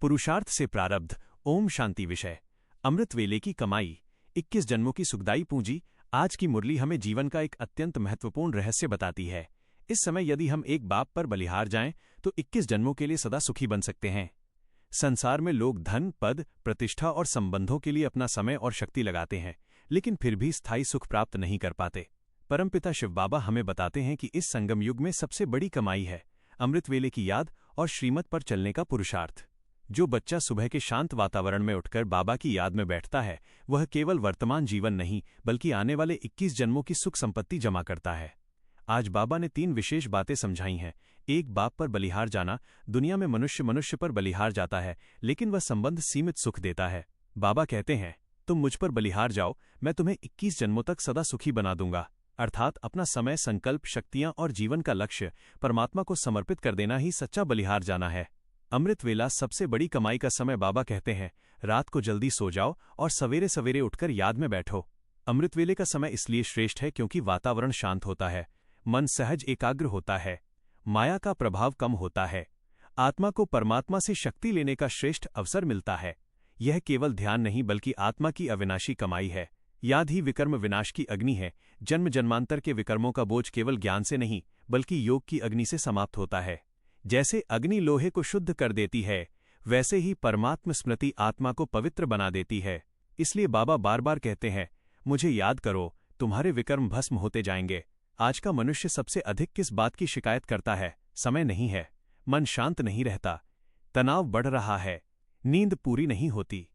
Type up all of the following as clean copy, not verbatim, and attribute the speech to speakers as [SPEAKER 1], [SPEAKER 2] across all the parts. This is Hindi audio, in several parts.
[SPEAKER 1] पुरुषार्थ से प्रारब्ध। ओम शांति। विषय अमृत वेले की कमाई, 21 जन्मों की सुखदायी पूंजी। आज की मुरली हमें जीवन का एक अत्यंत महत्वपूर्ण रहस्य बताती है। इस समय यदि हम एक बाप पर बलिहार जाएं तो 21 जन्मों के लिए सदा सुखी बन सकते हैं। संसार में लोग धन, पद, प्रतिष्ठा और संबंधों के लिए अपना समय और शक्ति लगाते हैं, लेकिन फिर भी स्थायी सुख प्राप्त नहीं कर पाते। परमपिता शिव बाबा हमें बताते हैं कि इस संगम युग में सबसे बड़ी कमाई है अमृत वेले की याद और श्रीमत पर चलने का पुरुषार्थ। जो बच्चा सुबह के शांत वातावरण में उठकर बाबा की याद में बैठता है, वह केवल वर्तमान जीवन नहीं बल्कि आने वाले 21 जन्मों की सुख संपत्ति जमा करता है। आज बाबा ने 3 विशेष बातें समझाई हैं। एक, बाप पर बलिहार जाना। दुनिया में मनुष्य पर बलिहार जाता है, लेकिन वह संबंध सीमित सुख देता है। बाबा कहते हैं, तुम मुझ पर बलिहार जाओ, मैं तुम्हें 21 जन्मों तक सदा सुखी बना दूंगा। अर्थात अपना समय, संकल्प, शक्तियां और जीवन का लक्ष्य परमात्मा को समर्पित कर देना ही सच्चा बलिहार जाना है। अमृत वेला सबसे बड़ी कमाई का समय। बाबा कहते हैं, रात को जल्दी सो जाओ और सवेरे सवेरे उठकर याद में बैठो। अमृत वेले का समय इसलिए श्रेष्ठ है क्योंकि वातावरण शांत होता है, मन सहज एकाग्र होता है, माया का प्रभाव कम होता है, आत्मा को परमात्मा से शक्ति लेने का श्रेष्ठ अवसर मिलता है। यह केवल ध्यान नहीं बल्कि आत्मा की अविनाशी कमाई है। याद ही विकर्म विनाश की अग्नि है। जन्म जन्मांतर के विकर्मों का बोझ केवल ज्ञान से नहीं बल्कि योग की अग्नि से समाप्त होता है। जैसे अग्नि लोहे को शुद्ध कर देती है, वैसे ही परमात्म स्मृति आत्मा को पवित्र बना देती है। इसलिए बाबा बार बार कहते हैं, मुझे याद करो, तुम्हारे विकर्म भस्म होते जाएंगे। आज का मनुष्य सबसे अधिक किस बात की शिकायत करता है? समय नहीं है, मन शांत नहीं रहता, तनाव बढ़ रहा है, नींद पूरी नहीं होती,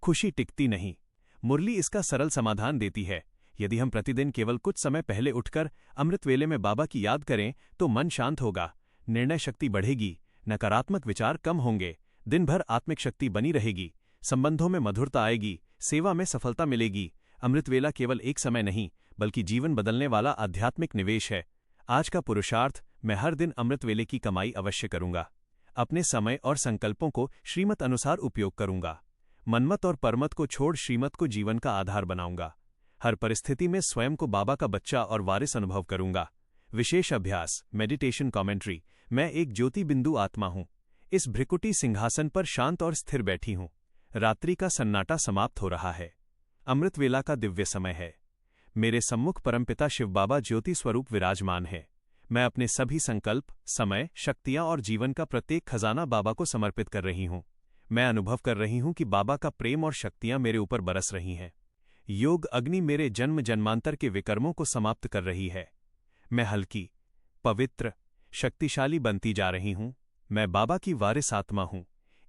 [SPEAKER 1] खुशी टिकती नहीं। मुरली इसका सरल समाधान देती है। यदि हम प्रतिदिन केवल कुछ समय पहले उठकर अमृत वेले में बाबा की याद करें तो मन शांत होगा, निर्णय शक्ति बढ़ेगी, नकारात्मक विचार कम होंगे, दिन भर आत्मिक शक्ति बनी रहेगी, संबंधों में मधुरता आएगी, सेवा में सफलता मिलेगी। अमृत वेला केवल एक समय नहीं बल्कि जीवन बदलने वाला आध्यात्मिक निवेश है। आज का पुरुषार्थ, मैं हर दिन अमृत वेले की कमाई अवश्य करूंगा। अपने समय और संकल्पों को श्रीमत अनुसार उपयोग करूंगा। मनमत और परमत को छोड़ श्रीमत को जीवन का आधार बनाऊंगा। हर परिस्थिति में स्वयं को बाबा का बच्चा और वारिस अनुभव करूंगा। विशेष अभ्यास, मेडिटेशन कमेंट्री। मैं एक ज्योति बिंदु आत्मा हूं। इस भ्रिकुटी सिंहासन पर शांत और स्थिर बैठी हूं। रात्रि का सन्नाटा समाप्त हो रहा है, अमृत वेला का दिव्य समय है। मेरे सम्मुख परमपिता शिव बाबा ज्योति स्वरूप विराजमान है। मैं अपने सभी संकल्प, समय, शक्तियां और जीवन का प्रत्येक खजाना बाबा को समर्पित कर रही हूं। मैं अनुभव कर रही हूं कि बाबा का प्रेम और शक्तियां मेरे ऊपर बरस रही हैं। योग अग्नि मेरे जन्म जन्मांतर के विकर्मों को समाप्त कर रही है। मैं हल्की, पवित्र, शक्तिशाली बनती जा रही हूं। मैं बाबा की वारिस आत्मा हूं।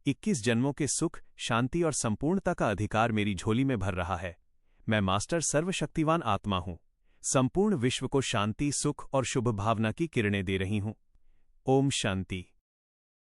[SPEAKER 1] 21 जन्मों के सुख, शांति और संपूर्णता का अधिकार मेरी झोली में भर रहा है। मैं मास्टर सर्वशक्तिवान आत्मा हूं। संपूर्ण विश्व को शांति, सुख और शुभ भावना की किरणें दे रही हूं। ओम शांति।